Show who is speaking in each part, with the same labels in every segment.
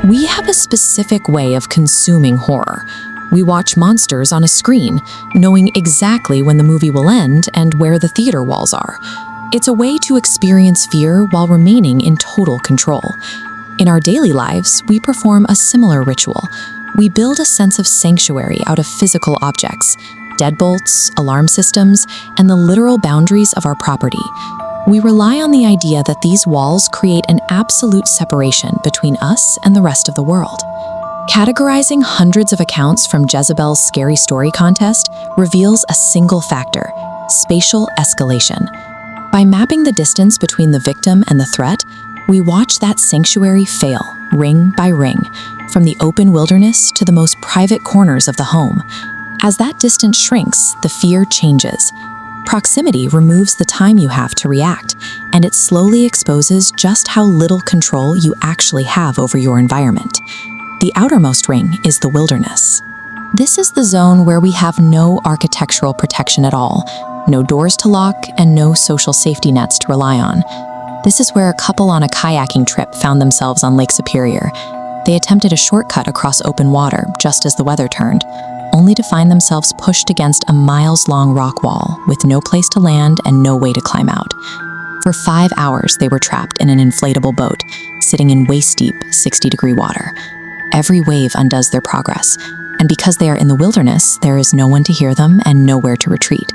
Speaker 1: We have a specific way of consuming horror. We watch monsters on a screen, knowing exactly when the movie will end and where the theater walls are. It's a way to experience fear while remaining in total control. In our daily lives, we perform a similar ritual. We build a sense of sanctuary out of physical objects, deadbolts, alarm systems, and the literal boundaries of our property. We rely on the idea that these walls create an absolute separation between us and the rest of the world. Categorizing hundreds of accounts from Jezebel's Scary Story contest reveals a single factor: spatial escalation. By mapping the distance between the victim and the threat, we watch that sanctuary fail, ring by ring, from the open wilderness to the most private corners of the home. As that distance shrinks, the fear changes. Proximity removes the time you have to react, and it slowly exposes just how little control you actually have over your environment. The outermost ring is the wilderness. This is the zone where we have no architectural protection at all, no doors to lock, and no social safety nets to rely on. This is where a couple on a kayaking trip found themselves on Lake Superior. They attempted a shortcut across open water just as the weather turned, only to find themselves pushed against a miles-long rock wall with no place to land and no way to climb out. For 5 hours, they were trapped in an inflatable boat, sitting in waist-deep, 60-degree water. Every wave undoes their progress, and because they are in the wilderness, there is no one to hear them and nowhere to retreat.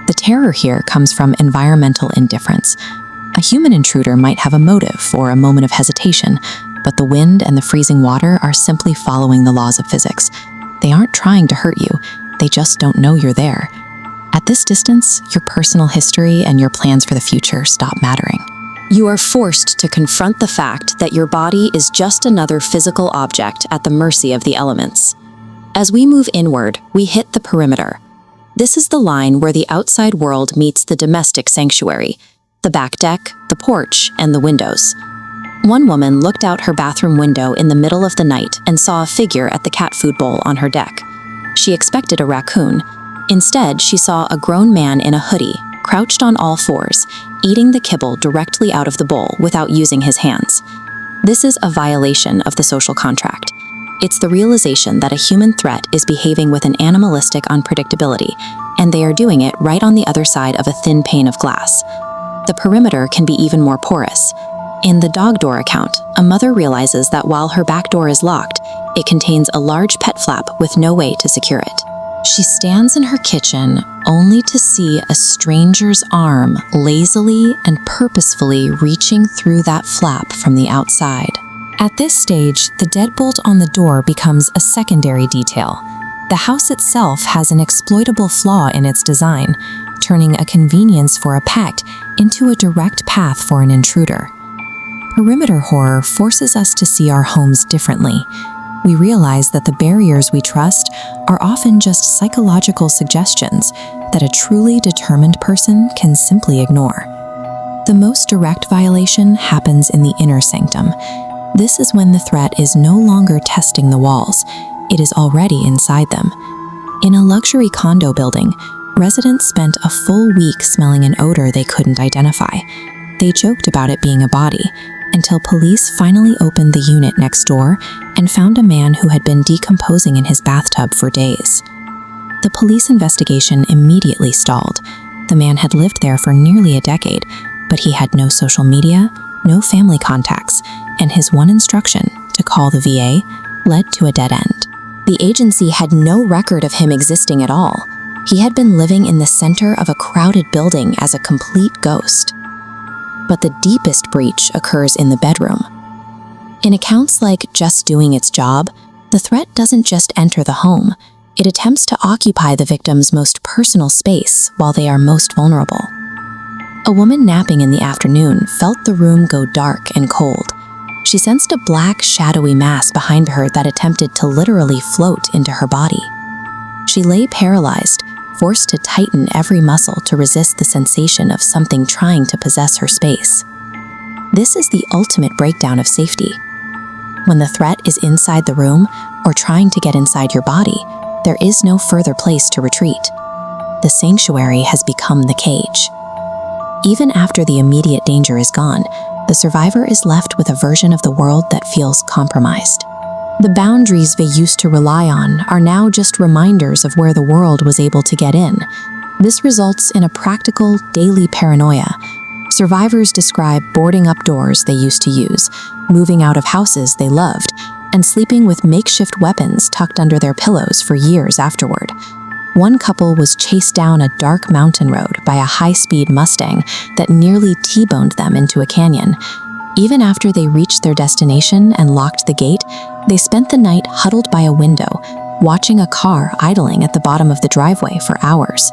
Speaker 1: The terror here comes from environmental indifference. A human intruder might have a motive or a moment of hesitation, but the wind and the freezing water are simply following the laws of physics. They aren't trying to hurt you, they just don't know you're there. At this distance, your personal history and your plans for the future stop mattering. You are forced to confront the fact that your body is just another physical object at the mercy of the elements. As we move inward, we hit the perimeter. This is the line where the outside world meets the domestic sanctuary, the back deck, the porch, and the windows. One woman looked out her bathroom window in the middle of the night and saw a figure at the cat food bowl on her deck. She expected a raccoon. Instead, she saw a grown man in a hoodie, crouched on all fours, eating the kibble directly out of the bowl without using his hands. This is a violation of the social contract. It's the realization that a human threat is behaving with an animalistic unpredictability, and they are doing it right on the other side of a thin pane of glass. The perimeter can be even more porous. In the dog door account, a mother realizes that while her back door is locked, it contains a large pet flap with no way to secure it. She stands in her kitchen only to see a stranger's arm lazily and purposefully reaching through that flap from the outside. At this stage, the deadbolt on the door becomes a secondary detail. The house itself has an exploitable flaw in its design, turning a convenience for a pet into a direct path for an intruder. Perimeter horror forces us to see our homes differently. We realize that the barriers we trust are often just psychological suggestions that a truly determined person can simply ignore. The most direct violation happens in the inner sanctum. This is when the threat is no longer testing the walls, it is already inside them. In a luxury condo building, residents spent a full week smelling an odor they couldn't identify. They joked about it being a body, until police finally opened the unit next door and found a man who had been decomposing in his bathtub for days. The police investigation immediately stalled. The man had lived there for nearly a decade, but he had no social media, no family contacts, and his one instruction, to call the VA, led to a dead end. The agency had no record of him existing at all. He had been living in the center of a crowded building as a complete ghost. But the deepest breach occurs in the bedroom. In accounts like Just Doing Its Job, the threat doesn't just enter the home, it attempts to occupy the victim's most personal space while they are most vulnerable. A woman napping in the afternoon felt the room go dark and cold. She sensed a black, shadowy mass behind her that attempted to literally float into her body. She lay paralyzed, forced to tighten every muscle to resist the sensation of something trying to possess her space. This is the ultimate breakdown of safety. When the threat is inside the room or trying to get inside your body, there is no further place to retreat. The sanctuary has become the cage. Even after the immediate danger is gone, the survivor is left with a version of the world that feels compromised. The boundaries they used to rely on are now just reminders of where the world was able to get in. This results in a practical, daily paranoia. Survivors describe boarding up doors they used to use, moving out of houses they loved, and sleeping with makeshift weapons tucked under their pillows for years afterward. One couple was chased down a dark mountain road by a high-speed Mustang that nearly T-boned them into a canyon. Even after they reached their destination and locked the gate, they spent the night huddled by a window, watching a car idling at the bottom of the driveway for hours.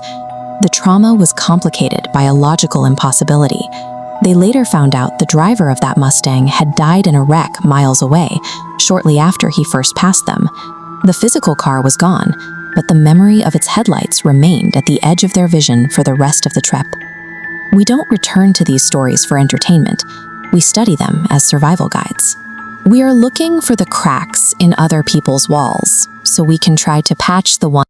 Speaker 1: The trauma was complicated by a logical impossibility. They later found out the driver of that Mustang had died in a wreck miles away, shortly after he first passed them. The physical car was gone, but the memory of its headlights remained at the edge of their vision for the rest of the trip. We don't return to these stories for entertainment. We study them as survival guides. We are looking for the cracks in other people's walls, so we can try to patch the one